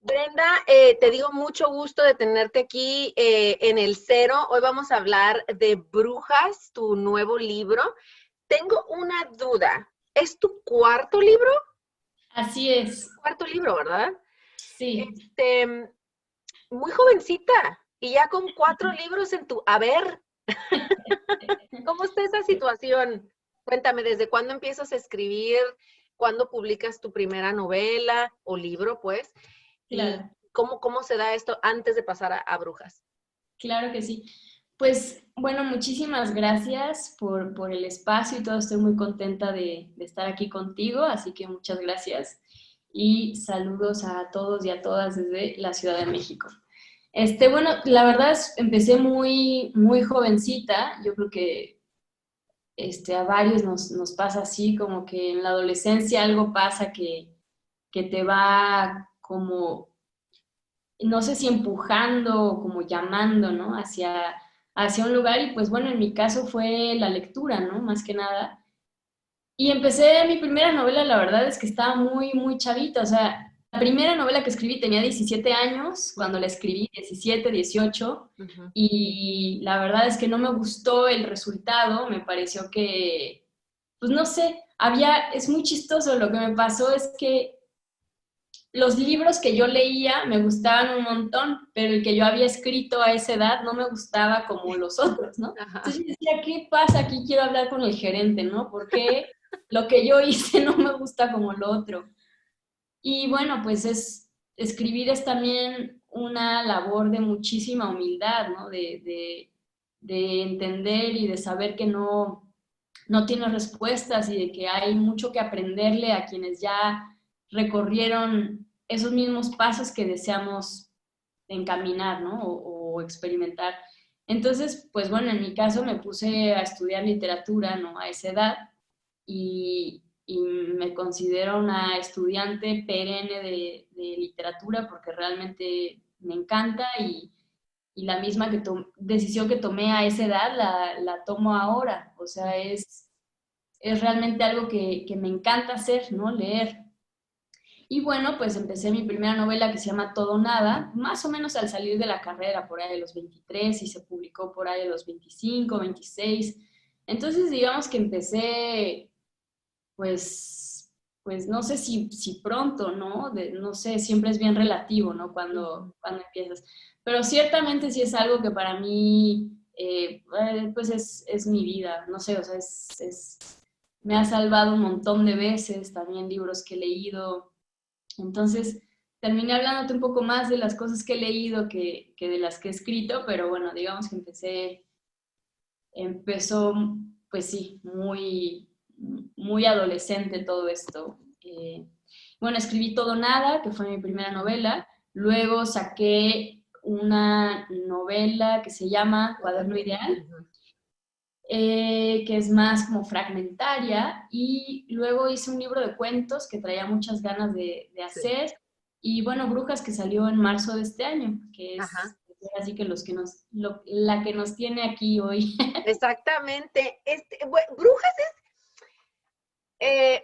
Brenda, te digo mucho gusto de tenerte aquí en el Cero. Hoy vamos a hablar de Brujas, tu nuevo libro. Tengo una duda. ¿Es tu cuarto libro? Así es, Cuarto libro, ¿verdad? sí. Este, muy jovencita y ya con 4 libros en tu... A ver, ¿cómo está esa situación? Cuéntame, ¿desde cuándo empiezas a escribir? ¿Cuándo publicas tu primera novela o libro, pues? ¿Y Claro, cómo se da esto antes de pasar a Brujas? claro que sí. Pues bueno, muchísimas gracias por el espacio y todo. Estoy muy contenta de estar aquí contigo, así que muchas gracias y saludos a todos y a todas desde la Ciudad de México. Bueno, la verdad es, empecé muy jovencita. Yo creo que a varios nos pasa así, como que en la adolescencia algo pasa que te va como no sé si empujando o como llamando, ¿no? Hacia un lugar y pues bueno, en mi caso fue la lectura, ¿no? Más que nada. Y empecé mi primera novela, la verdad es que estaba muy chavita, o sea, la primera novela que escribí tenía 17 años, cuando la Ujú, escribí, 17, 18, ujú. y la verdad es que no me gustó el resultado, me pareció que, pues no sé, es muy chistoso, lo que me pasó es que los libros que yo leía me gustaban un montón, pero el que yo había escrito a esa edad no me gustaba como los otros, ¿no? Ajá. Entonces yo decía, ¿qué pasa? Aquí quiero hablar con el gerente, ¿no? Porque lo que yo hice no me gusta como lo otro. Y bueno, pues escribir es también una labor de muchísima humildad, ¿no? De entender y de saber que no tiene respuestas y de que hay mucho que aprenderle a quienes ya recorrieron esos mismos pasos que deseamos encaminar, ¿no? O experimentar. Entonces, pues bueno, en mi caso me puse a estudiar literatura, ¿no? A esa edad y me considero una estudiante perenne de literatura porque realmente me encanta y la misma decisión que tomé a esa edad la tomo ahora. O sea, es realmente algo que me encanta hacer, ¿no? Leer. Y bueno, pues empecé mi primera novela que se llama Todo Nada, más o menos al salir de la carrera, por ahí de los 23, y se publicó por ahí de los 25, 26. Entonces, digamos que empecé, pues, pues no sé si pronto, ¿no? No sé, siempre es bien relativo, ¿no? Ujú. Cuando empiezas. Pero ciertamente sí es algo que para mí, pues es mi vida, no sé, o sea, me ha salvado un montón de veces, también libros que he leído. Entonces, terminé hablándote un poco más de las cosas que he leído que de las que he escrito, pero bueno, digamos que empezó, pues sí, muy adolescente todo esto. Bueno, escribí Todo Nada, que fue mi primera novela, luego saqué una novela que se llama Cuaderno Ideal, Ujú. que es más como fragmentaria, y luego hice un libro de cuentos que traía muchas ganas de Sí. hacer, y bueno, Brujas, que salió en marzo de este año, que es Ajá. así que la que nos tiene aquí hoy. Exactamente. Brujas es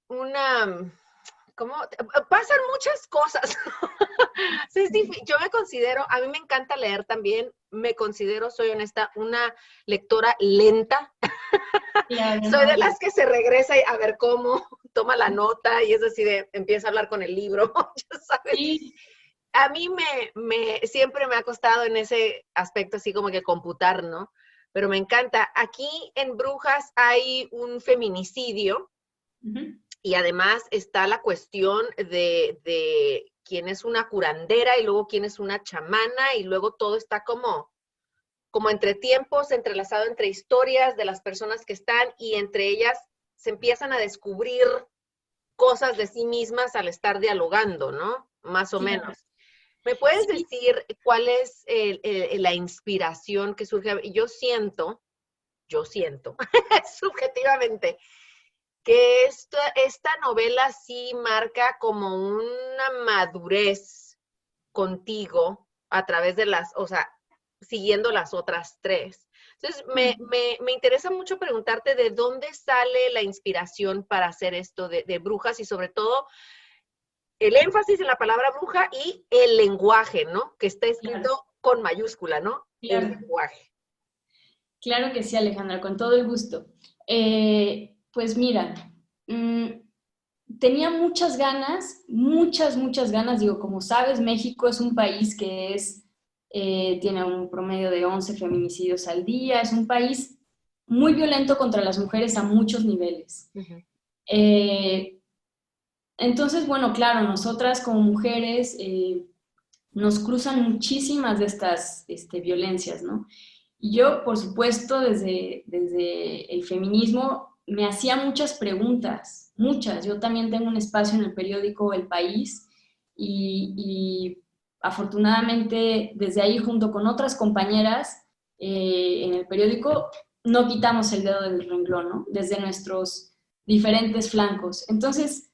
una, ¿cómo? Pasan muchas cosas. Sí, yo me considero, a mí me encanta leer también, me considero, soy honesta, una lectora lenta. Claro, Soy de no, las que se regresa y a ver cómo, toma la nota y es así de, empieza a hablar con el libro, ya sabes. sí, A mí siempre me ha costado en ese aspecto así como que computar, ¿no? Pero me encanta. Aquí en Brujas hay un feminicidio ujú, y además está la cuestión de quién es una curandera y luego quién es una chamana y luego todo está como entre tiempos, entrelazado entre historias de las personas que están y entre ellas se empiezan a descubrir cosas de sí mismas al estar dialogando, ¿no? Más o claro. menos. ¿Me puedes Sí, decir cuál es la inspiración que surge? Yo siento, subjetivamente, que esta novela sí marca como una madurez contigo a través de o sea, siguiendo las otras tres. Entonces, mm, me interesa mucho preguntarte de dónde sale la inspiración para hacer esto de Brujas y sobre todo el énfasis en la palabra bruja y el lenguaje, ¿no? Que está escrito Claro, con mayúscula, ¿no? El claro. lenguaje. Claro que sí, Alejandra, con todo el gusto. Pues mira, mm, tenía muchas ganas, digo, como sabes, México es un país que tiene un promedio de 11 feminicidios al día, es un país muy violento contra las mujeres a muchos niveles. Ujú. Eh, entonces, bueno, claro, nosotras como mujeres nos cruzan muchísimas de estas violencias, ¿no? Y yo, por supuesto, desde el feminismo me hacía muchas preguntas, muchas. Yo también tengo un espacio en el periódico El País y afortunadamente desde ahí, junto con otras compañeras en el periódico, no quitamos el dedo del renglón, ¿no? Desde nuestros diferentes flancos. Entonces,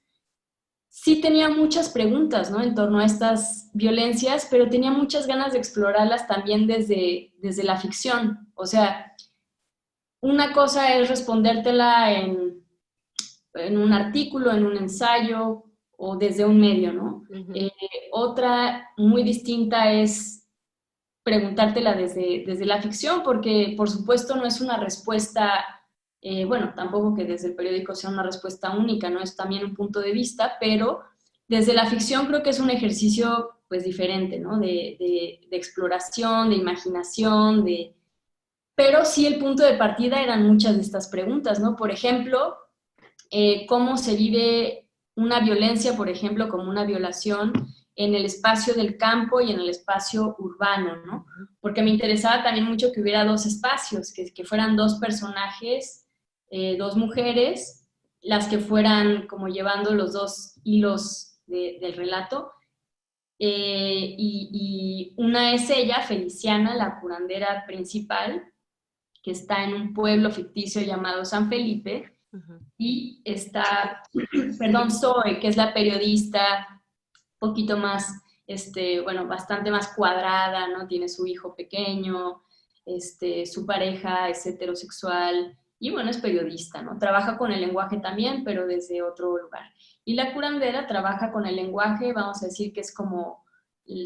sí tenía muchas preguntas, ¿no? En torno a estas violencias, pero tenía muchas ganas de explorarlas también desde la ficción. O sea, una cosa es respondértela en un artículo, en un ensayo o desde un medio, ¿no? Ujú. Eh, Otra muy distinta es preguntártela desde la ficción, porque por supuesto no es una respuesta, bueno, tampoco que desde el periódico sea una respuesta única, ¿no? Es también un punto de vista, pero desde la ficción creo que es un ejercicio pues diferente, ¿no? De exploración, de imaginación, pero sí el punto de partida eran muchas de estas preguntas, ¿no? Por ejemplo, cómo se vive una violencia, por ejemplo, como una violación en el espacio del campo y en el espacio urbano, ¿no? Porque me interesaba también mucho que hubiera dos espacios, que fueran dos personajes, dos mujeres, las que fueran como llevando los dos hilos del relato. Y una es ella, Feliciana, la curandera principal, que está en un pueblo ficticio llamado San Felipe, Ujú. y está, perdón, Zoe, que es la periodista, un poquito más, bueno, bastante más cuadrada, ¿no? Tiene su hijo pequeño, su pareja es heterosexual y bueno, es periodista, ¿no? Trabaja con el lenguaje también, pero desde otro lugar. Y la curandera trabaja con el lenguaje, vamos a decir que es como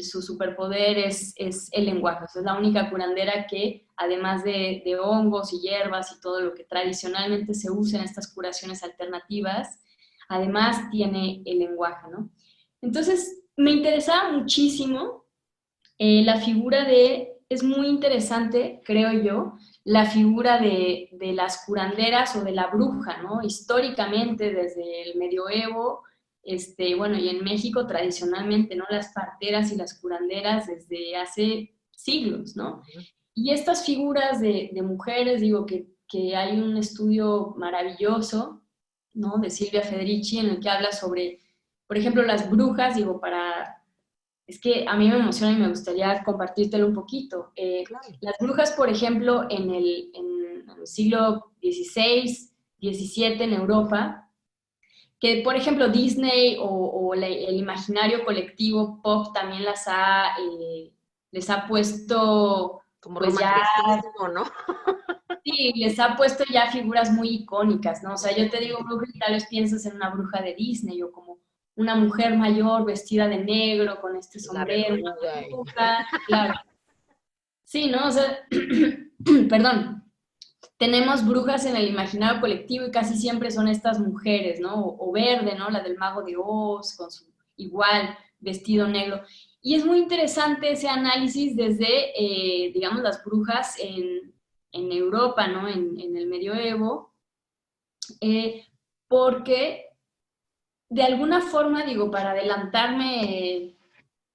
su superpoder es el lenguaje. O sea, es la única curandera que, además de hongos y hierbas y todo lo que tradicionalmente se usa en estas curaciones alternativas, además tiene el lenguaje, ¿no? Entonces, me interesaba muchísimo la figura es muy interesante, creo yo, la figura de las curanderas o de la bruja, ¿no? Históricamente, desde el medioevo, bueno, y en México tradicionalmente, ¿no? Las parteras y las curanderas desde hace siglos, ¿no? Y estas figuras de mujeres, digo que hay un estudio maravilloso, ¿no? De Silvia Federici, en el que habla sobre, por ejemplo, las brujas, digo, es que a mí me emociona y me gustaría compartírtelo un poquito. Claro. Las brujas, por ejemplo, en el siglo XVI, XVII en Europa, que por ejemplo Disney o el imaginario colectivo pop también les ha puesto, Como pues ya, romanticismo, ¿no? sí, les ha puesto ya figuras muy icónicas, ¿no? O sea, yo te digo bruja y tal vez piensas en una bruja de Disney o como una mujer mayor vestida de negro con este La sombrero, una verruga. peluca, claro. Sí, ¿no? O sea, perdón, tenemos brujas en el imaginario colectivo y casi siempre son estas mujeres, ¿no? O Verde, ¿no? La del mago de Oz, con su igual vestido negro. Y es muy interesante ese análisis desde, digamos, las brujas en Europa, ¿no? En el medioevo, eh, porque de alguna forma, digo, para adelantarme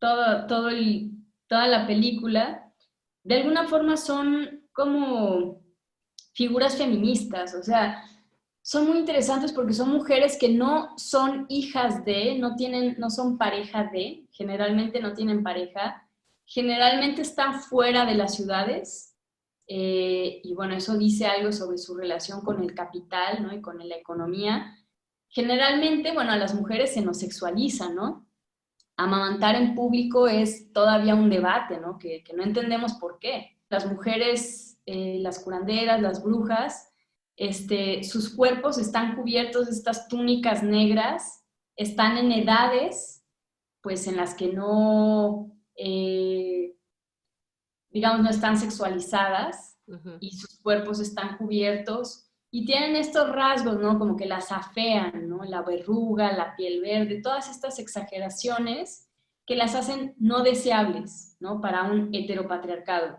toda la película, de alguna forma son como figuras feministas, o sea, son muy interesantes porque son mujeres que no son hijas de, no son pareja de, generalmente no tienen pareja, generalmente están fuera de las ciudades, y bueno, eso dice algo sobre su relación con el capital, ¿no? Y con la economía. Generalmente, bueno, a las mujeres se nos sexualiza, ¿no? Amamantar en público es todavía un debate, ¿no? Que no entendemos por qué. Las mujeres, las curanderas, las brujas, sus cuerpos están cubiertos de estas túnicas negras, están en edades, pues en las que no, digamos, no están sexualizadas y sus cuerpos están cubiertos y tienen estos rasgos, ¿no? Como que las afean, ¿no? La verruga, la piel verde, todas estas exageraciones que las hacen no deseables, ¿no? Para un heteropatriarcado.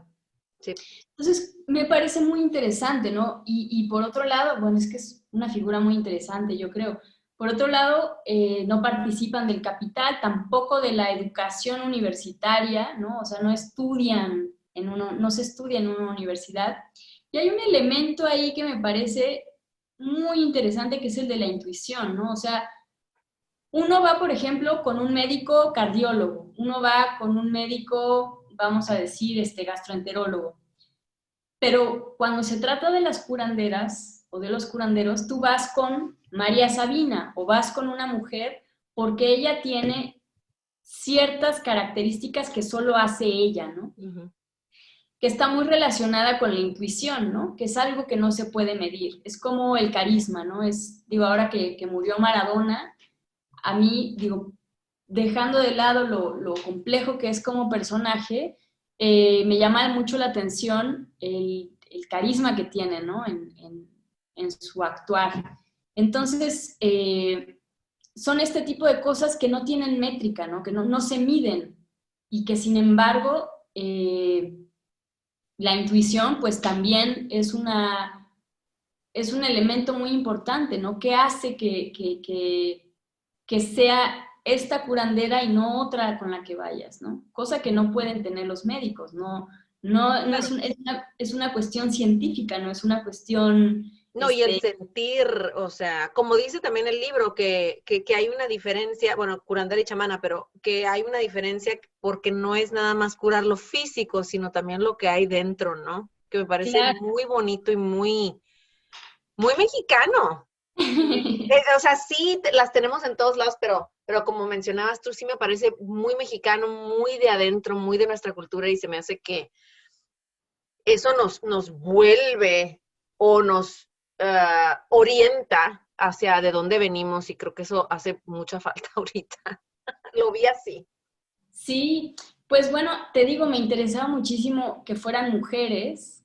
Sí. Entonces, me parece muy interesante, ¿no? Y por otro lado, bueno, es que es una figura muy interesante, yo creo. Por otro lado, no participan del capital, tampoco de la educación universitaria, ¿no? O sea, no estudian no se estudia en una universidad. Y hay un elemento ahí que me parece muy interesante, que es el de la intuición, ¿no? O sea, uno va, por ejemplo, con un médico cardiólogo, uno va con un médico, vamos a decir, gastroenterólogo. Pero cuando se trata de las curanderas o de los curanderos, tú vas con María Sabina o vas con una mujer porque ella tiene ciertas características que solo hace ella, ¿no? Que está muy relacionada con la intuición, ¿no? Que es algo que no se puede medir. Es como el carisma, ¿no? Digo, ahora que murió Maradona, a mí, digo, dejando de lado lo complejo que es como personaje, me llama mucho la atención el carisma que tiene, ¿no? En su actuar. Entonces, son este tipo de cosas que no tienen métrica, ¿no? Que no se miden y que sin embargo, la intuición pues también es un elemento muy importante, ¿no? Que hace que sea esta curandera y no otra con la que vayas, ¿no? Cosa que no pueden tener los médicos, ¿no? No Claro. es una cuestión científica, no es una cuestión, No, y el sentir, o sea, como dice también el libro, que hay una diferencia, bueno, curandera y chamana, pero que hay una diferencia porque no es nada más curar lo físico, sino también lo que hay dentro, ¿no? Que me parece claro. muy bonito y muy, muy mexicano. O sea, sí las tenemos en todos lados, pero como mencionabas tú, sí me parece muy mexicano, muy de adentro, muy de nuestra cultura y se me hace que eso nos vuelve o nos orienta hacia de dónde venimos y creo que eso hace mucha falta ahorita. Lo vi así. Sí, pues bueno, te digo, me interesaba muchísimo que fueran mujeres,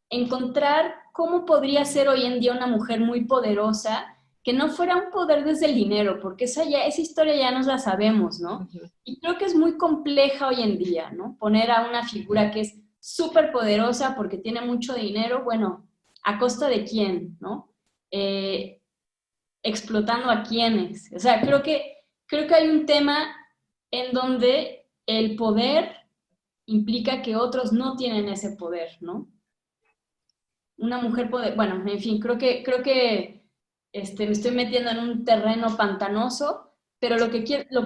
encontrar cómo podría ser hoy en día una mujer muy poderosa, que no fuera un poder desde el dinero, porque esa historia ya nos la sabemos, ¿no? Y creo que es muy compleja hoy en día, ¿no? Poner a una figura que es súper poderosa porque tiene mucho dinero, bueno, ¿a costa de quién, no? Explotando a quiénes. O sea, creo que hay un tema en donde el poder implica que otros no tienen ese poder, ¿no? Una mujer poder, bueno, en fin, creo que me estoy metiendo en un terreno pantanoso, pero lo que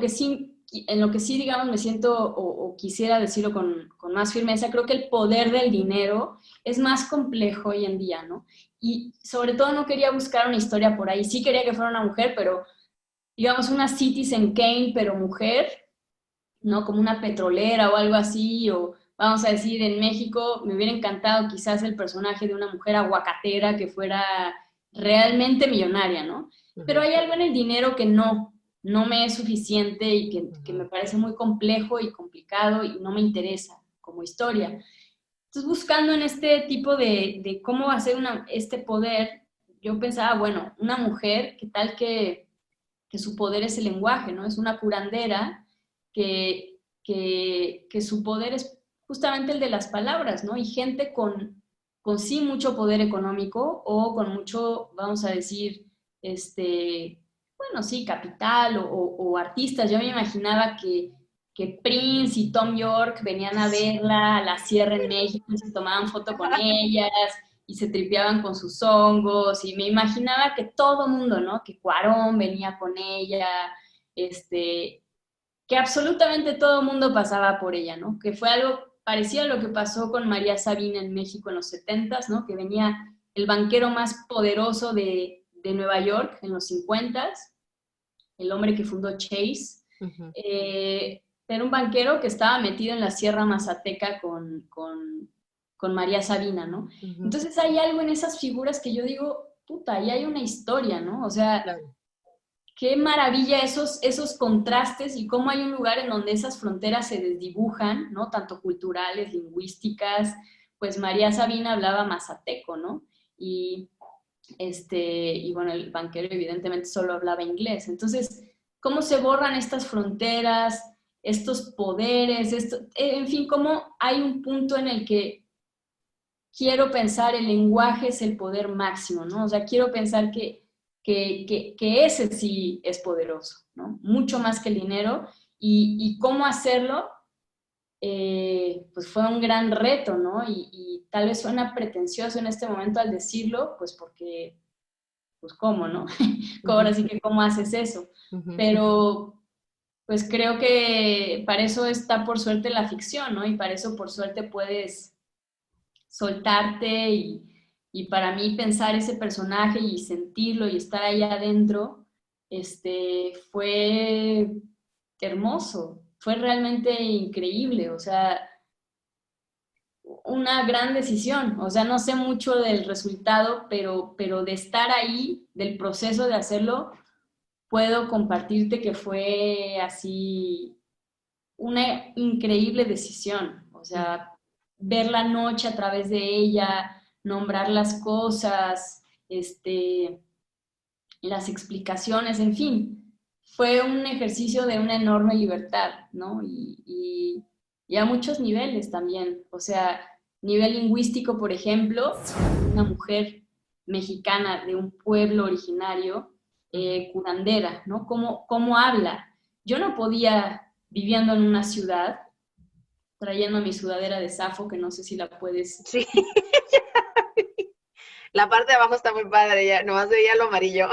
sí, en lo que sí, digamos, me siento o quisiera decirlo con más firmeza, creo que el poder del dinero es más complejo hoy en día, ¿no? Y sobre todo no quería buscar una historia por ahí, sí quería que fuera una mujer, pero digamos una Citizen Kane, pero mujer, ¿no? Como una petrolera o algo así, o vamos a decir, en México me hubiera encantado quizás el personaje de una mujer aguacatera que fuera realmente millonaria, ¿no? Pero hay algo en el dinero que no me es suficiente y que me parece muy complejo y complicado y no me interesa como historia. Entonces, buscando en este tipo de cómo hacer este poder, yo pensaba, bueno, una mujer, ¿qué tal que su poder es el lenguaje, ¿no? Es una curandera que su poder es justamente el de las palabras, ¿no? Y gente con sí mucho poder económico o con mucho, vamos a decir, bueno, sí, capital o artistas. Yo me imaginaba que Prince y Tom York venían a verla a la sierra en México y se tomaban foto con ellas y se tripeaban con sus hongos, y me imaginaba que todo mundo, ¿no? Que Cuarón venía con ella, que absolutamente todo mundo pasaba por ella, ¿no? Que fue algo parecido a lo que pasó con María Sabina en México en los 70s, ¿no? Que venía el banquero más poderoso de Nueva York en los 50s, el hombre que fundó Chase, era un banquero que estaba metido en la Sierra Mazateca con María Sabina, ¿no? Entonces hay algo en esas figuras que yo digo, puta, ahí hay una historia, ¿no? O sea, Claro. qué maravilla esos contrastes y cómo hay un lugar en donde esas fronteras se desdibujan, ¿no? Tanto culturales, lingüísticas. Pues María Sabina hablaba mazateco, ¿no? Y bueno, el banquero evidentemente solo hablaba inglés. Entonces, ¿cómo se borran estas fronteras, estos poderes, en fin, cómo hay un punto en el que quiero pensar el lenguaje es el poder máximo, ¿no? O sea, quiero pensar que ese sí es poderoso, ¿no? Mucho más que el dinero. Y cómo hacerlo, pues fue un gran reto, ¿no? Y tal vez suena pretencioso en este momento al decirlo, pues porque, pues cómo, ¿no? Ahora sí que cómo haces eso. Pero pues creo que para eso está por suerte la ficción, ¿no? Y para eso por suerte puedes soltarte y para mí pensar ese personaje y sentirlo y estar ahí adentro, fue hermoso, fue realmente increíble, o sea, una gran decisión, o sea, no sé mucho del resultado, pero de estar ahí, del proceso de hacerlo, puedo compartirte que fue así una increíble decisión, o sea, ver la noche a través de ella, nombrar las cosas, las explicaciones, en fin, fue un ejercicio de una enorme libertad, ¿no? Y a muchos niveles también, o sea, nivel lingüístico, por ejemplo, una mujer mexicana de un pueblo originario, curandera, ¿no? ¿Cómo habla? Yo no podía, viviendo en una ciudad, trayendo mi sudadera de Safo, que no sé si la puedes... Sí, la parte de abajo está muy padre, ya, nomás veía lo amarillo.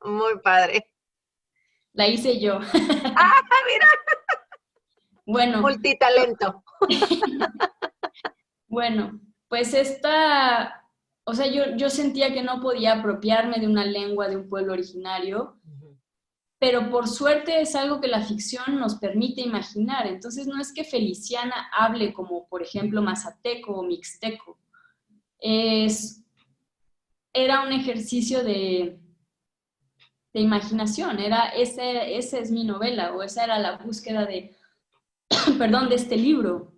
Muy padre. La hice yo. ¡Ah, mira! Bueno, Multitalento. bueno, pues o sea, yo sentía que no podía apropiarme de una lengua de un pueblo originario, pero por suerte es algo que la ficción nos permite imaginar. Entonces no es que Feliciana hable como, por ejemplo, mazateco o mixteco. Era un ejercicio de imaginación, esa es mi novela, o esa era la búsqueda perdón, de este libro,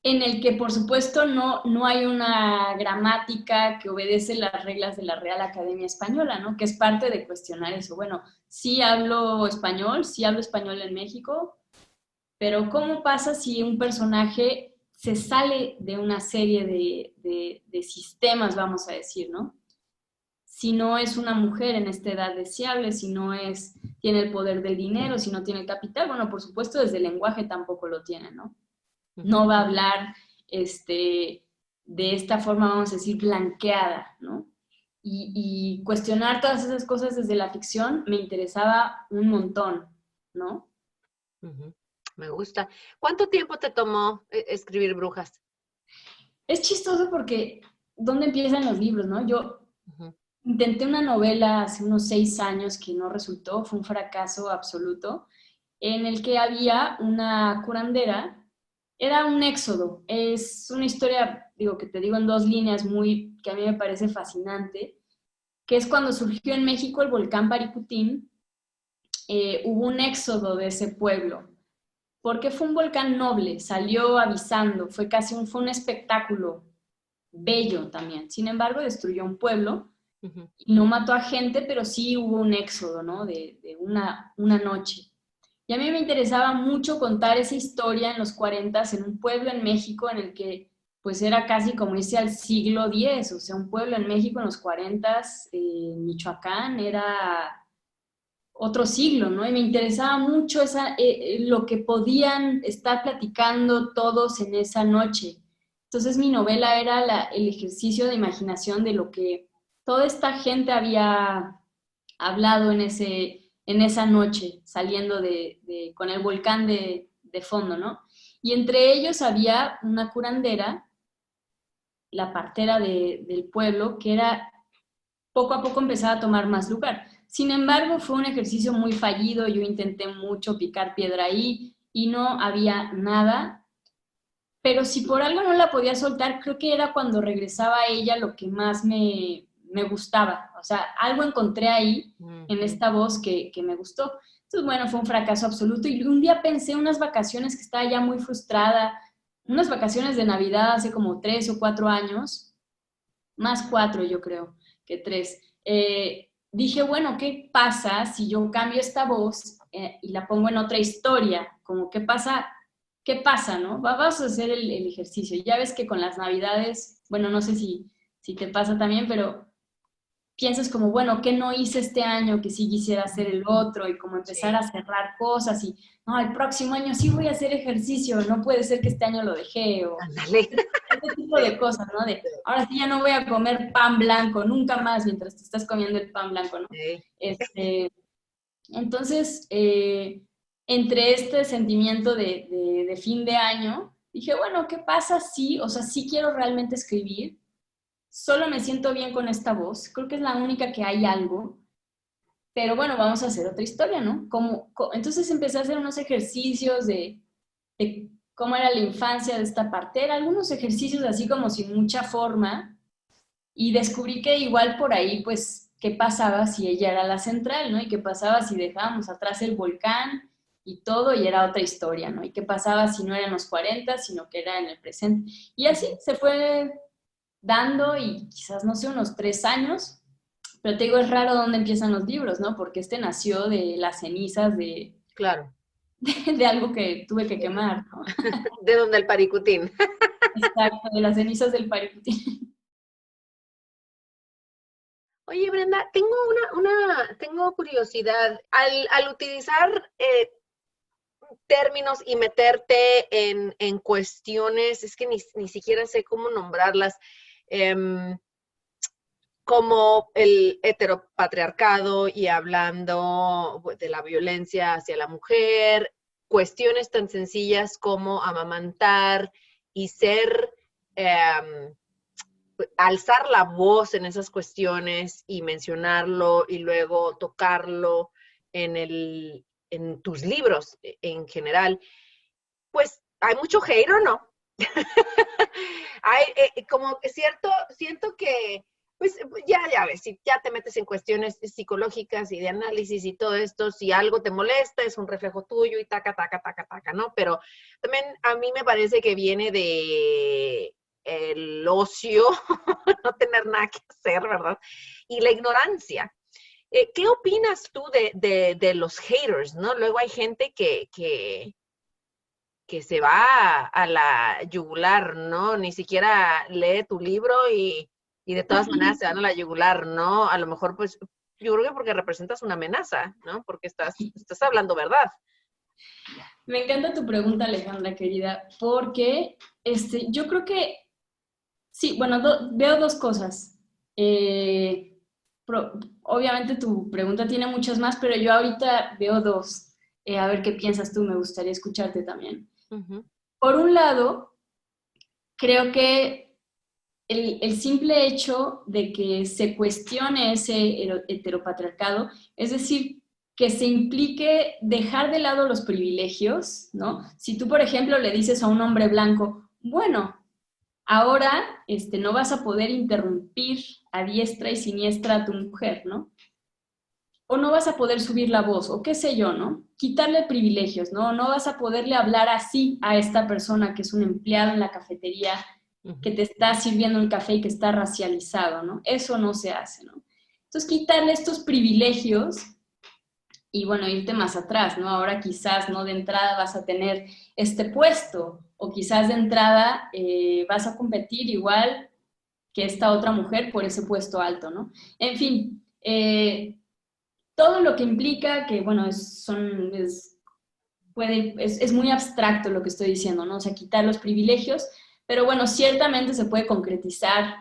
en el que por supuesto no hay una gramática que obedece las reglas de la Real Academia Española, ¿no? Que es parte de cuestionar eso. Bueno, sí hablo español en México, pero ¿cómo pasa si un personaje se sale de una serie de sistemas, vamos a decir, ¿no? Si no es una mujer en esta edad deseable, si no tiene el poder del dinero, si no tiene el capital, bueno, por supuesto desde el lenguaje tampoco lo tiene, ¿no? No va a hablar de esta forma, vamos a decir, blanqueada, ¿no? Y cuestionar todas esas cosas desde la ficción me interesaba un montón, ¿no? Me gusta. ¿Cuánto tiempo te tomó escribir Brujas? Es chistoso porque ¿dónde empiezan los libros, no? Yo intenté una novela hace unos 6 años que no resultó, fue un fracaso absoluto, en el que había una curandera. Era un éxodo, es una historia, digo, que te digo en 2 líneas, que a mí me parece fascinante, que es cuando surgió en México el volcán Paricutín, hubo un éxodo de ese pueblo, porque fue un volcán noble, salió avisando, fue un espectáculo bello también. Sin embargo, destruyó un pueblo y no mató a gente, pero sí hubo un éxodo, ¿no? De una noche. Y a mí me interesaba mucho contar esa historia en los 40 en un pueblo en México en el que pues era casi como irse al siglo X, o sea, un pueblo en México en los 40, Michoacán, era otro siglo, ¿no? Y me interesaba mucho lo que podían estar platicando todos en esa noche. Entonces mi novela era el ejercicio de imaginación de lo que toda esta gente había hablado en esa noche, saliendo con el volcán de fondo, ¿no? Y entre ellos había una curandera, la partera del pueblo, que era poco a poco empezaba a tomar más lugar. Sin embargo, fue un ejercicio muy fallido, yo intenté mucho picar piedra ahí y no había nada, pero si por algo no la podía soltar, creo que era cuando regresaba a ella lo que más me me gustaba. O sea, algo encontré ahí en esta voz que me gustó. Entonces, bueno, fue un fracaso absoluto. Y un día pensé unas vacaciones que estaba ya muy frustrada, unas vacaciones de Navidad hace como 3 o 4 años, más 4 yo creo que 3. Dije, bueno, ¿qué pasa si yo cambio esta voz y la pongo en otra historia? Como, qué pasa, no? Vamos a hacer el ejercicio. Ya ves que con las Navidades, bueno, no sé si te pasa también, pero piensas como, bueno, ¿qué no hice este año que sí quisiera hacer el otro? Y como empezar a cerrar cosas y, no, el próximo año sí voy a hacer ejercicio, no puede ser que este año lo dejé, o Ándale. este tipo de cosas, ¿no? De, ahora sí ya no voy a comer pan blanco, nunca más mientras te estás comiendo el pan blanco, ¿no? Sí. Entonces, entre este sentimiento de fin de año, dije, bueno, ¿qué pasa si, o sea, sí quiero realmente escribir, solo me siento bien con esta voz, creo que es la única que hay algo, pero bueno, vamos a hacer otra historia, ¿no? Entonces empecé a hacer unos ejercicios de cómo era la infancia de esta partera, algunos ejercicios así como sin mucha forma, y descubrí que igual por ahí, pues, qué pasaba si ella era la central, ¿no? Y qué pasaba si dejábamos atrás el volcán y todo y era otra historia, ¿no? Y qué pasaba si no era en los 40, sino que era en el presente. Y así se fue dando y quizás, no sé, unos 3 años, pero te digo, es raro dónde empiezan los libros, ¿no? Porque este nació de las cenizas Claro. de algo que tuve que quemar, ¿no? De donde el paricutín. Exacto, de las cenizas del paricutín. Oye, Brenda, tengo curiosidad. Al utilizar términos y meterte en cuestiones, es que ni siquiera sé cómo nombrarlas, em, como el heteropatriarcado y hablando de la violencia hacia la mujer, cuestiones tan sencillas como amamantar y ser, alzar la voz en esas cuestiones y mencionarlo y luego tocarlo en tus libros en general, pues hay mucho hate, ¿o no? Hay, como siento que, pues ya ves, si ya te metes en cuestiones psicológicas y de análisis y todo esto, si algo te molesta, es un reflejo tuyo y taca, taca, taca, taca, ¿no? Pero también a mí me parece que viene de el ocio, no tener nada que hacer, ¿verdad? Y la ignorancia. ¿Qué opinas tú de los haters, no? Luego hay gente que se va a la yugular, ¿no? Ni siquiera lee tu libro y de todas maneras se van a la yugular, ¿no? A lo mejor, pues, yo creo que porque representas una amenaza, ¿no? Porque estás hablando verdad. Me encanta tu pregunta, Alejandra, querida, porque yo creo que, sí, bueno, veo dos cosas. Obviamente tu pregunta tiene muchas más, pero yo ahorita veo dos. A ver qué piensas tú, me gustaría escucharte también. Uh-huh. Por un lado, creo que el simple hecho de que se cuestione ese heteropatriarcado, es decir, que se implique dejar de lado los privilegios, ¿no? Si tú, por ejemplo, le dices a un hombre blanco, bueno, ahora no vas a poder interrumpir a diestra y siniestra a tu mujer, ¿no? O no vas a poder subir la voz, o qué sé yo, ¿no? Quitarle privilegios, ¿no? No vas a poderle hablar así a esta persona que es un empleado en la cafetería, que te está sirviendo el café y que está racializado, ¿no? Eso no se hace, ¿no? Entonces, quitarle estos privilegios y, bueno, irte más atrás, ¿no? Ahora quizás, ¿no? De entrada vas a tener este puesto o quizás de entrada vas a competir igual que esta otra mujer por ese puesto alto, ¿no? En fin, todo lo que implica que, bueno, es muy abstracto lo que estoy diciendo, ¿no? O sea, quitar los privilegios, pero bueno, ciertamente se puede concretizar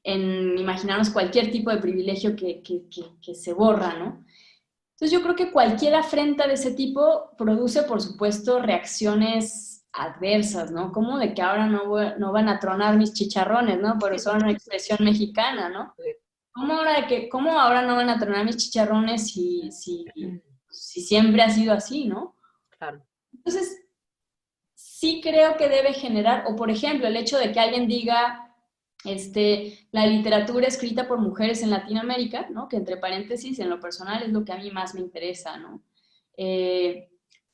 en imaginarnos cualquier tipo de privilegio que se borra, ¿no? Entonces yo creo que cualquier afrenta de ese tipo produce, por supuesto, reacciones adversas, ¿no? Como de que ahora no van a tronar mis chicharrones, ¿no? Por usar una expresión mexicana, ¿no? ¿Cómo ahora no van a tronar mis chicharrones si siempre ha sido así, ¿no? Claro. Entonces, sí creo que debe generar, o por ejemplo, el hecho de que alguien diga, La literatura escrita por mujeres en Latinoamérica, ¿no? Que entre paréntesis, en lo personal es lo que a mí más me interesa, ¿no?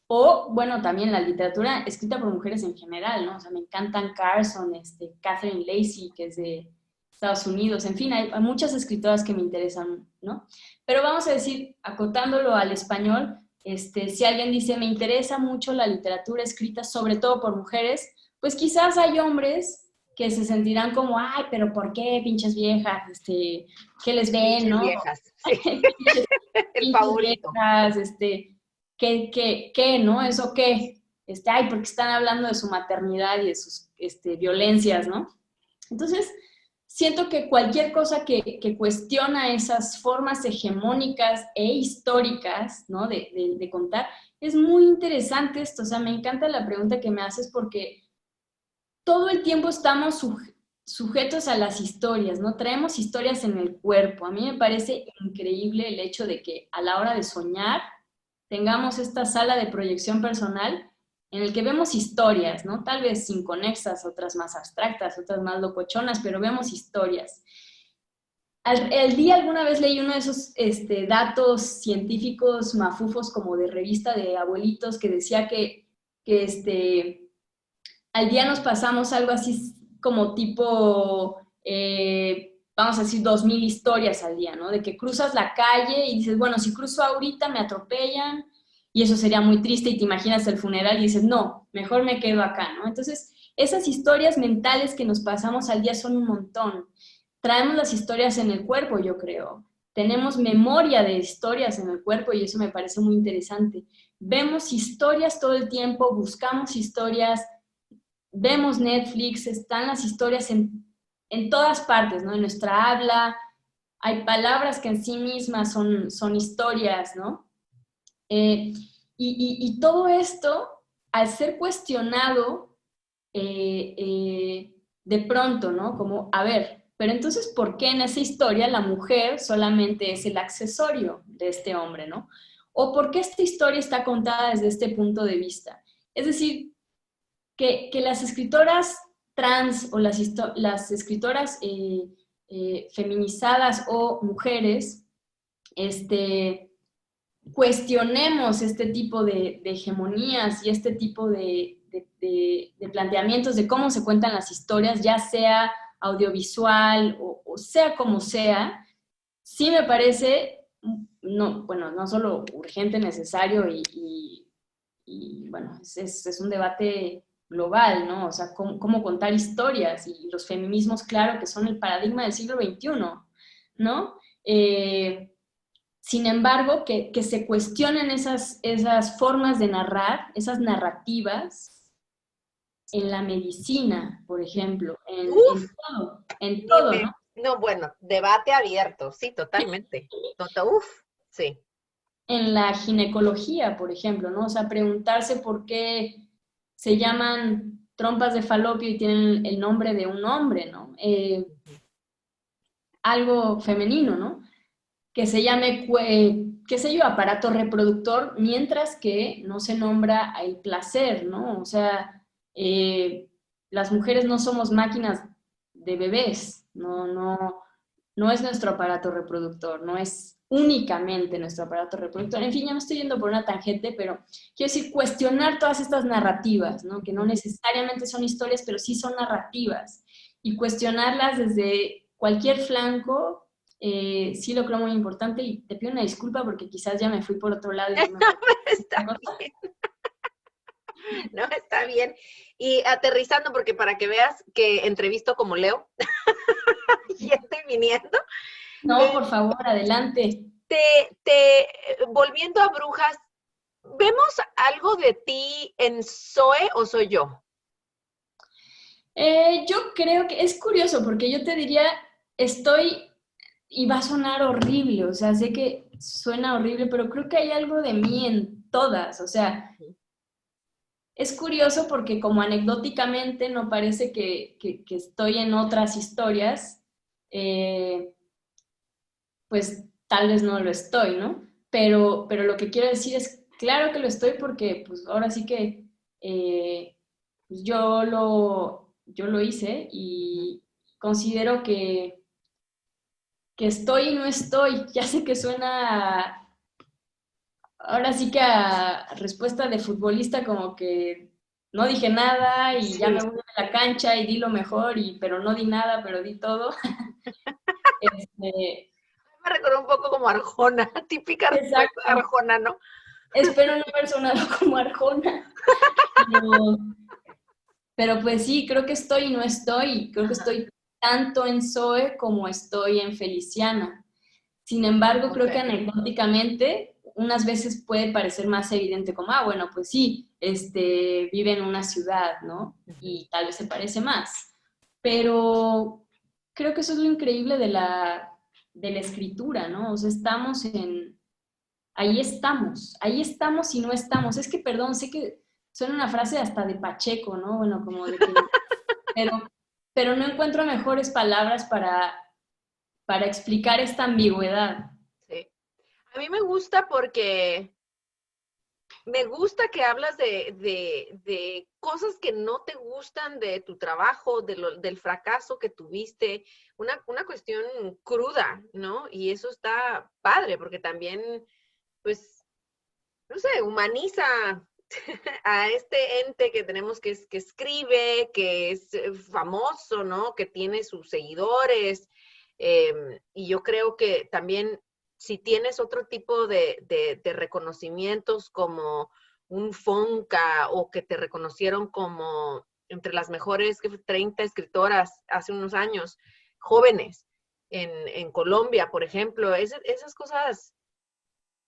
O, bueno, también la literatura escrita por mujeres en general, ¿no? O sea, me encantan Carson, Catherine Lacey, que es de Estados Unidos, en fin, hay muchas escritoras que me interesan, ¿no? Pero vamos a decir, acotándolo al español, si alguien dice, me interesa mucho la literatura escrita sobre todo por mujeres, pues quizás hay hombres que se sentirán como, ay, pero ¿por qué, pinches viejas? ¿Qué les ven, Pinches no? viejas, sí. pinches, El pinches favorito. viejas, ¿qué, no? ¿Eso qué? Ay, porque están hablando de su maternidad y de sus violencias, ¿no? Entonces, siento que cualquier cosa que cuestiona esas formas hegemónicas e históricas, ¿no? De contar, es muy interesante esto. O sea, me encanta la pregunta que me haces porque todo el tiempo estamos sujetos a las historias, ¿no? Traemos historias en el cuerpo. A mí me parece increíble el hecho de que a la hora de soñar tengamos esta sala de proyección personal en el que vemos historias, ¿no? Tal vez inconexas, otras más abstractas, otras más locochonas, pero vemos historias. El día alguna vez leí uno de esos datos científicos mafufos como de revista de abuelitos que decía que al día nos pasamos algo así como tipo, vamos a decir, 2000 historias al día, ¿no? De que cruzas la calle y dices, bueno, si cruzo ahorita me atropellan y eso sería muy triste y te imaginas el funeral y dices, no, mejor me quedo acá, ¿no? Entonces, esas historias mentales que nos pasamos al día son un montón. Traemos las historias en el cuerpo, yo creo. Tenemos memoria de historias en el cuerpo y eso me parece muy interesante. Vemos historias todo el tiempo, buscamos historias, vemos Netflix, están las historias en todas partes, ¿no? En nuestra habla, hay palabras que en sí mismas son historias, ¿no? Y todo esto, al ser cuestionado, de pronto, ¿no? Como, a ver, pero entonces, ¿por qué en esa historia la mujer solamente es el accesorio de este hombre, ¿no? ¿O por qué esta historia está contada desde este punto de vista? Es decir, que las escritoras trans o las escritoras feminizadas o mujeres, cuestionemos este tipo de hegemonías y este tipo de planteamientos de cómo se cuentan las historias, ya sea audiovisual o sea como sea, sí me parece, no, bueno, no solo urgente, necesario y bueno, es un debate global, ¿no? O sea, cómo contar historias y los feminismos, claro, que son el paradigma del siglo XXI, ¿no? Sin embargo, que se cuestionen esas formas de narrar, esas narrativas en la medicina, por ejemplo, Uf, en todo, ¿no? no, bueno, debate abierto, sí, totalmente. Uf, sí. En la ginecología, por ejemplo, ¿no? O sea, preguntarse por qué se llaman trompas de falopio y tienen el nombre de un hombre, ¿no? Algo femenino, ¿no? Que se llame, qué sé yo, aparato reproductor, mientras que no se nombra el placer, ¿no? O sea, las mujeres no somos máquinas de bebés, no es nuestro aparato reproductor, no es únicamente nuestro aparato reproductor. En fin, ya me estoy yendo por una tangente, pero quiero decir, cuestionar todas estas narrativas, ¿no? Que no necesariamente son historias, pero sí son narrativas, y cuestionarlas desde cualquier flanco, sí lo creo muy importante, y te pido una disculpa porque quizás ya me fui por otro lado y no me fui Está otra cosa. bien, no, está bien. Y aterrizando, porque para que veas que entrevisto como Leo, y estoy viniendo, No, eh, por favor, adelante. volviendo a Brujas, ¿vemos algo de ti en Zoe o soy yo? Yo creo que es curioso porque yo te diría, estoy, y va a sonar horrible, o sea, sé que suena horrible, pero creo que hay algo de mí en todas, o sea, es curioso porque como anecdóticamente no parece que estoy en otras historias, eh, pues tal vez no lo estoy, ¿no? Pero lo que quiero decir es, claro que lo estoy porque pues ahora sí que pues, yo lo hice y considero que estoy y no estoy. Ya sé que suena, ahora sí que a respuesta de futbolista, como que no dije nada y ya Sí, me voy a la cancha y di lo mejor, pero no di nada, pero di todo. Este, me recordó un poco como Arjona, típica respuesta de exacto. Arjona, ¿no? Espero no haber sonado como Arjona, pero, pero pues sí, creo que estoy y no estoy. Creo que Ajá, estoy tanto en Zoe como estoy en Feliciana. Sin embargo, ok. creo que anecdóticamente unas veces puede parecer más evidente como, bueno, pues sí, vive en una ciudad, ¿no? Ujú. Y tal vez se parece más. Pero creo que eso es lo increíble de la escritura, ¿no? O sea, ahí estamos y no estamos. Es que, perdón, sé que suena una frase hasta de Pacheco, ¿no? Bueno, como de que, pero, pero no encuentro mejores palabras para explicar esta ambigüedad. Sí. A mí me gusta porque me gusta que hablas de cosas que no te gustan de tu trabajo, del fracaso que tuviste, una cuestión cruda, ¿no? Y eso está padre porque también, pues, no sé, humaniza a este ente que tenemos que escribe, que es famoso, ¿no? Que tiene sus seguidores. Y yo creo que también si tienes otro tipo de reconocimientos como un Fonca o que te reconocieron como entre las mejores 30 escritoras hace unos años, jóvenes, en Colombia, por ejemplo, esas cosas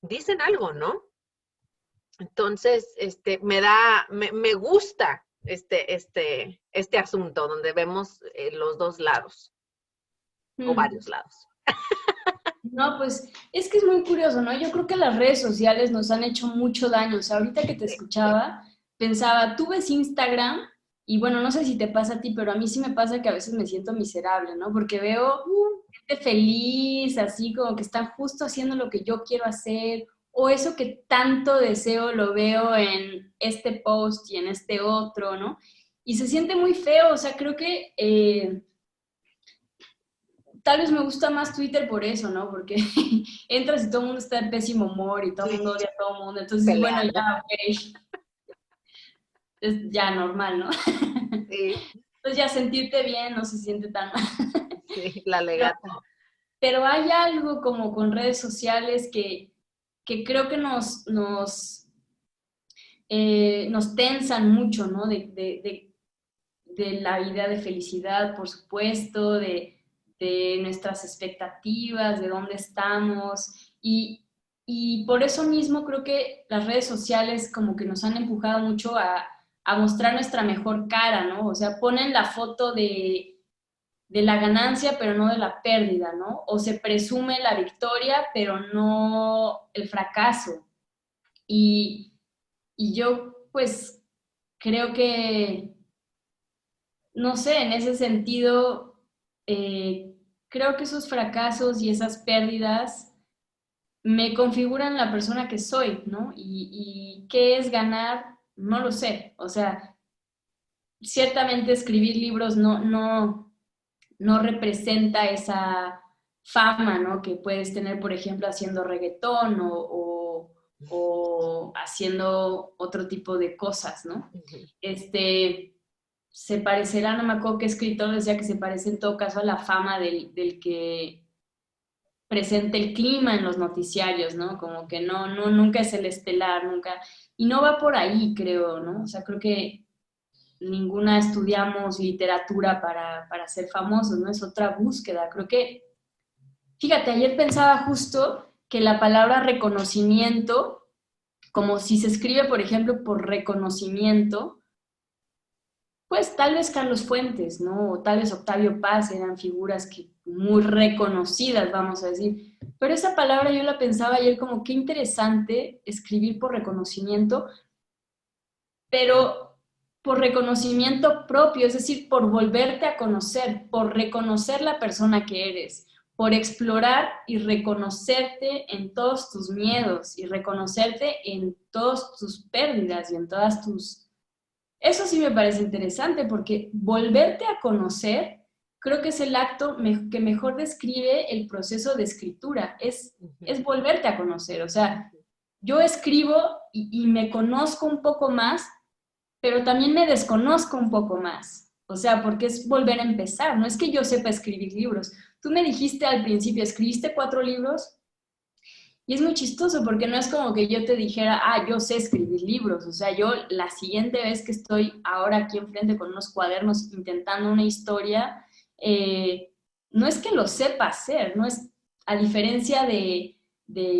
dicen algo, ¿no? Entonces, me gusta este asunto donde vemos los dos lados o Mm. varios lados. No, pues es que es muy curioso, ¿no? Yo creo que las redes sociales nos han hecho mucho daño. O sea, ahorita que te Sí, escuchaba, pensaba, tú ves Instagram y bueno, no sé si te pasa a ti, pero a mí sí me pasa que a veces me siento miserable, ¿no? Porque veo gente feliz, así como que están justo haciendo lo que yo quiero hacer, o eso que tanto deseo lo veo en este post y en este otro, ¿no? Y se siente muy feo, o sea, creo que tal vez me gusta más Twitter por eso, ¿no? Porque entras y todo el mundo está de pésimo humor y todo el sí, mundo odia a todo el mundo. Entonces, bueno, peleando. ya, ok, es ya normal, ¿no? Sí, Entonces ya sentirte bien no se siente tan mal. sí, la Pero, legata. pero hay algo como con redes sociales que creo que nos tensan mucho, ¿no? De la idea de felicidad, por supuesto, de nuestras expectativas, de dónde estamos. Y por eso mismo creo que las redes sociales como que nos han empujado mucho a mostrar nuestra mejor cara, ¿no? O sea, ponen la foto de la ganancia, pero no de la pérdida, ¿no? O se presume la victoria, pero no el fracaso. Y, y yo, pues, creo que no sé, en ese sentido, eh, creo que esos fracasos y esas pérdidas me configuran la persona que soy, ¿no? Y qué es ganar, no lo sé. O sea, ciertamente escribir libros no representa esa fama, ¿no? Que puedes tener, por ejemplo, haciendo reggaetón o haciendo otro tipo de cosas, ¿no? Ujú. Se parecerá, no me acuerdo qué escritor decía que se parece en todo caso a la fama del que presenta el clima en los noticiarios, ¿no? Como que nunca es el estelar, nunca. Y no va por ahí, creo, ¿no? O sea, creo que ninguna estudiamos literatura para ser famosos, ¿no? Es otra búsqueda. Creo que, fíjate, ayer pensaba justo que la palabra reconocimiento, como si se escribe, por ejemplo, por reconocimiento, pues tal vez Carlos Fuentes, ¿no? O tal vez Octavio Paz eran figuras que muy reconocidas, vamos a decir. Pero esa palabra yo la pensaba ayer como qué interesante escribir por reconocimiento, pero por reconocimiento propio, es decir, por volverte a conocer, por reconocer la persona que eres, por explorar y reconocerte en todos tus miedos y reconocerte en todas tus pérdidas y en todas tus eso sí me parece interesante porque volverte a conocer creo que es el acto que mejor describe el proceso de escritura, es volverte a conocer. O sea, yo escribo y me conozco un poco más, pero también me desconozco un poco más. O sea, porque es volver a empezar. No es que yo sepa escribir libros. Tú me dijiste al principio, ¿escribiste 4 libros? Y es muy chistoso porque no es como que yo te dijera, yo sé escribir libros. O sea, yo la siguiente vez que estoy ahora aquí enfrente con unos cuadernos intentando una historia, no es que lo sepa hacer, no es a diferencia de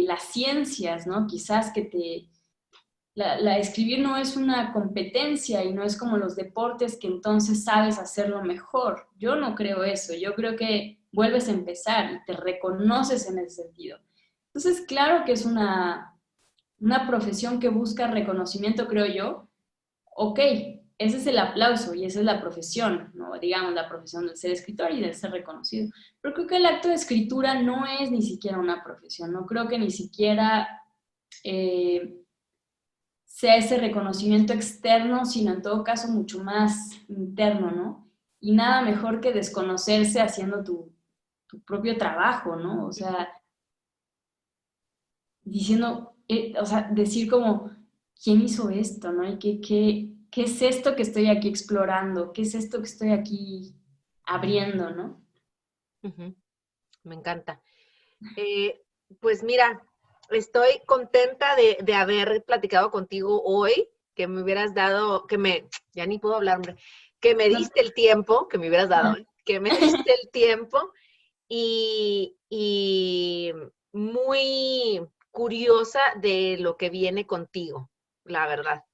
las ciencias, ¿no? Quizás que la escribir no es una competencia y no es como los deportes que entonces sabes hacerlo mejor. Yo no creo eso, yo creo que vuelves a empezar y te reconoces en ese sentido. Entonces, claro que es una profesión que busca reconocimiento, creo yo. Ok, ese es el aplauso y esa es la profesión, ¿no? Digamos, la profesión de ser escritor y de ser reconocido. Pero creo que el acto de escritura no es ni siquiera una profesión, no creo que ni siquiera sea ese reconocimiento externo, sino en todo caso mucho más interno, ¿no? Y nada mejor que desconocerse haciendo tu propio trabajo, ¿no? O sea, diciendo, o sea, decir como, ¿quién hizo esto, no? ¿Y qué es esto que estoy aquí explorando? ¿Qué es esto que estoy aquí abriendo, no? Me encanta. Pues mira, estoy contenta de haber platicado contigo hoy, que me hubieras dado, ya ni puedo hablar, hombre, que me diste el tiempo, que me hubieras dado, que me diste el tiempo y muy curiosa de lo que viene contigo, la verdad.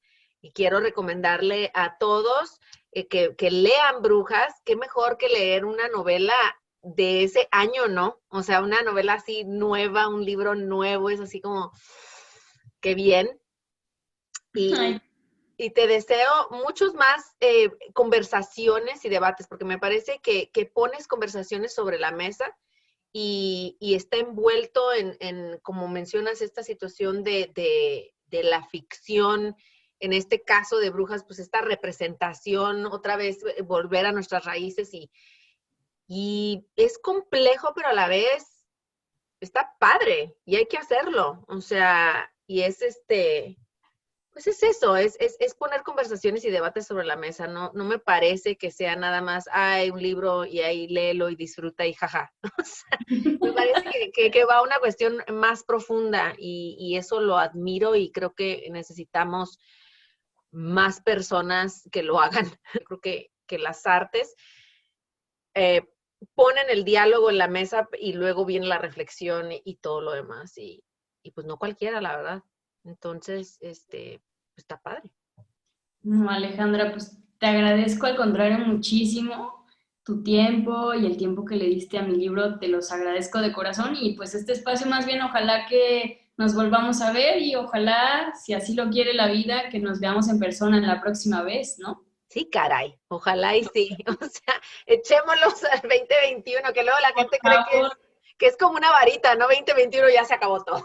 Y quiero recomendarle a todos que lean Brujas, qué mejor que leer una novela de ese año, ¿no? O sea, una novela así nueva, un libro nuevo, es así como, qué bien. Y, y te deseo muchos más conversaciones y debates, porque me parece que pones conversaciones sobre la mesa y está envuelto en, como mencionas, esta situación de la ficción, en este caso de Brujas, pues esta representación, otra vez volver a nuestras raíces y es complejo, pero a la vez está padre y hay que hacerlo. O sea, y es pues es eso, es poner conversaciones y debates sobre la mesa. No me parece que sea nada más, un libro y ahí léelo y disfruta y jaja. O sea, me parece que va a una cuestión más profunda y eso lo admiro y creo que necesitamos más personas que lo hagan. Creo que las artes eh, ponen el diálogo en la mesa y luego viene la reflexión y todo lo demás. Y pues no cualquiera, la verdad. Entonces, está padre. No, Alejandra, pues te agradezco al contrario muchísimo tu tiempo y el tiempo que le diste a mi libro, te los agradezco de corazón y pues este espacio más bien ojalá que nos volvamos a ver y ojalá, si así lo quiere la vida, que nos veamos en persona en la próxima vez, ¿no? Sí, caray, ojalá y sí. O sea, echémoslos al 2021, que luego la Por gente cree favor, que es como una varita, ¿no? 2021 ya se acabó todo.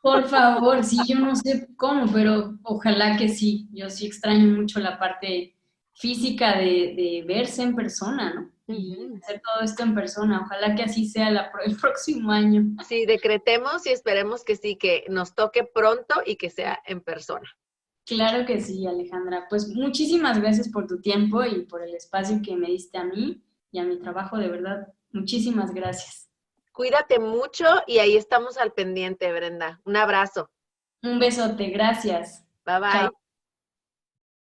por favor, sí, yo no sé cómo, pero ojalá que sí. Yo sí extraño mucho la parte física de verse en persona, ¿no? Y Ujú. hacer todo esto en persona. Ojalá que así sea el próximo año. Sí, decretemos y esperemos que sí, que nos toque pronto y que sea en persona. Claro que sí, Alejandra. Pues muchísimas gracias por tu tiempo y por el espacio que me diste a mí y a mi trabajo, de verdad. Muchísimas gracias. Cuídate mucho y ahí estamos al pendiente, Brenda. Un abrazo. Un besote, gracias. Bye Chao. bye.